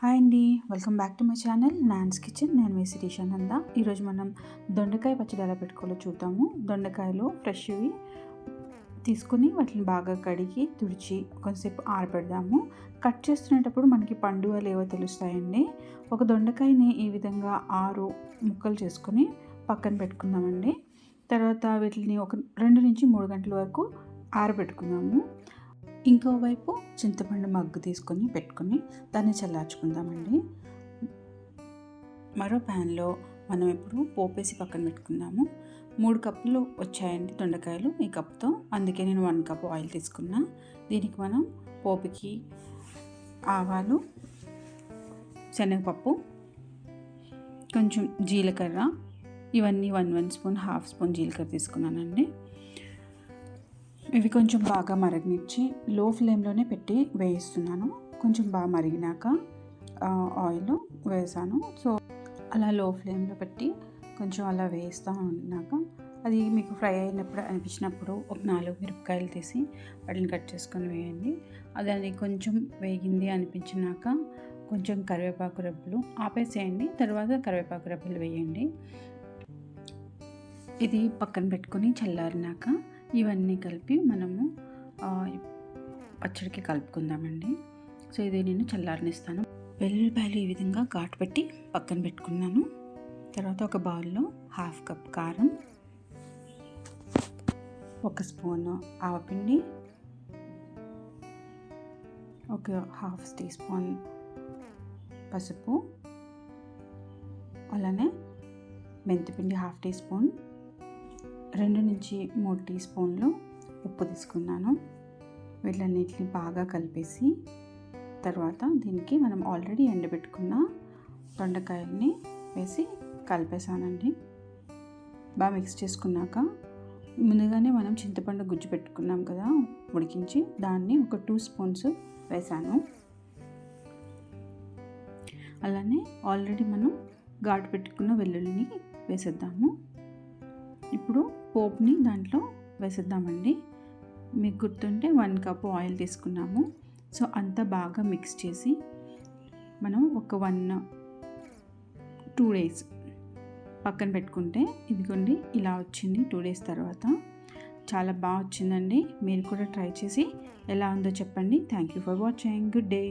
Hi అండి, welcome back to my channel naans kitchen. నేను మీ శిరీష నంద. ఈరోజు మనం దొండకాయ పచ్చడి ఎలా పెట్టుకోవాలో చూద్దాము. దొండకాయలు ఫ్రెష్వి తీసుకుని వాటిని బాగా కడిగి తుడిచి కొంతసేపు ఆరబెడదాము. కట్ చేస్తునేటప్పుడు మనకి పండు లేవో తెలుస్తాయండి. ఒక దొండకాయని ఈ విధంగా 6 ముక్కలు చేసుకొని పక్కన పెట్టుకుందామండి. తర్వాత వీటిని ఒక 2 నుంచి 3 గంటల వరకు ఆరబెట్టుకుందాము. ఇంకోవైపు చింతపండు మగ్గు తీసుకొని పెట్టుకొని దాన్ని చల్లార్చుకుందామండి. మరో ప్యాన్లో మనం ఇప్పుడు పోపేసి పక్కన పెట్టుకుందాము. 3 కప్పులు వచ్చాయండి దొండకాయలు ఈ కప్తో, అందుకే నేను 1 కప్ ఆయిల్ తీసుకున్నా. దీనికి మనం పోపుకి ఆవాలు, శనగపప్పు, కొంచెం జీలకర్ర, ఇవన్నీ 1 స్పూన్, 1/2 స్పూన్ జీలకర్ర తీసుకున్నానండి. ఇవి కొంచెం బాగా మరగనిచ్చి లో ఫ్లేమ్లోనే పెట్టి వేయిస్తున్నాను. కొంచెం బాగా మరిగినాక ఆయిల్ వేసాను. సో అలా లో ఫ్లేమ్లో పెట్టి కొంచెం అలా వేస్తూ ఉన్నాక అది మీకు ఫ్రై అయినప్పుడు అనిపించినప్పుడు ఒక 4 మిరపకాయలు తీసి వాటిని కట్ చేసుకొని వేయండి. అది కొంచెం వేగింది అనిపించినాక కొంచెం కరివేపాకు రెబ్బలు ఆపేసేయండి. తర్వాత కరివేపాకు రెబ్బలు వేయండి. ఇది పక్కన పెట్టుకొని చల్లారినాక ఇవన్నీ కలిపి మనము పచ్చడికి కలుపుకుందామండి. సో ఇది నేను చల్లారనిస్తాను. వెల్లుల్లిపాయలు ఈ విధంగా ఘాటు పెట్టి పక్కన పెట్టుకున్నాను. తర్వాత ఒక బౌల్లో 1/2 కప్ కారం, 1 స్పూను ఆవపిండి, ఒక 1/2 టీ స్పూన్ పసుపు, అలానే మెంతిపిండి 1/2 టీ స్పూన్, 2 నుంచి 3 టీ స్పూన్లు ఉప్పు తీసుకున్నాను. వీటన్నిటిని బాగా కలిపేసి తర్వాత దీనికి మనం ఆల్రెడీ ఎండబెట్టుకున్న దొండకాయల్ని వేసి కలిపేసానండి. బాగా మిక్స్ చేసుకున్నాక ముందుగానే మనం చింతపండు గుజ్జు పెట్టుకున్నాం కదా ఉడికించి, దాన్ని ఒక 2 స్పూన్స్ వేసాను. అలానే ఆల్రెడీ మనం ఘాటు పెట్టుకున్న వెల్లుల్లిని వేసేద్దాము. ఇప్పుడు పోపుని దాంట్లో వేసేద్దామండి. మీకు గుర్తుంటే 1 కప్ ఆయిల్ తీసుకున్నాము. సో అంతా బాగా మిక్స్ చేసి మనం ఒక 1-2 డేస్ పక్కన పెట్టుకుంటే ఇదిగోండి ఇలా వచ్చింది. 2 డేస్ తర్వాత చాలా బాగా వచ్చిందండి. మీరు కూడా ట్రై చేసి ఎలా ఉందో చెప్పండి. Thank you for watching. Good day.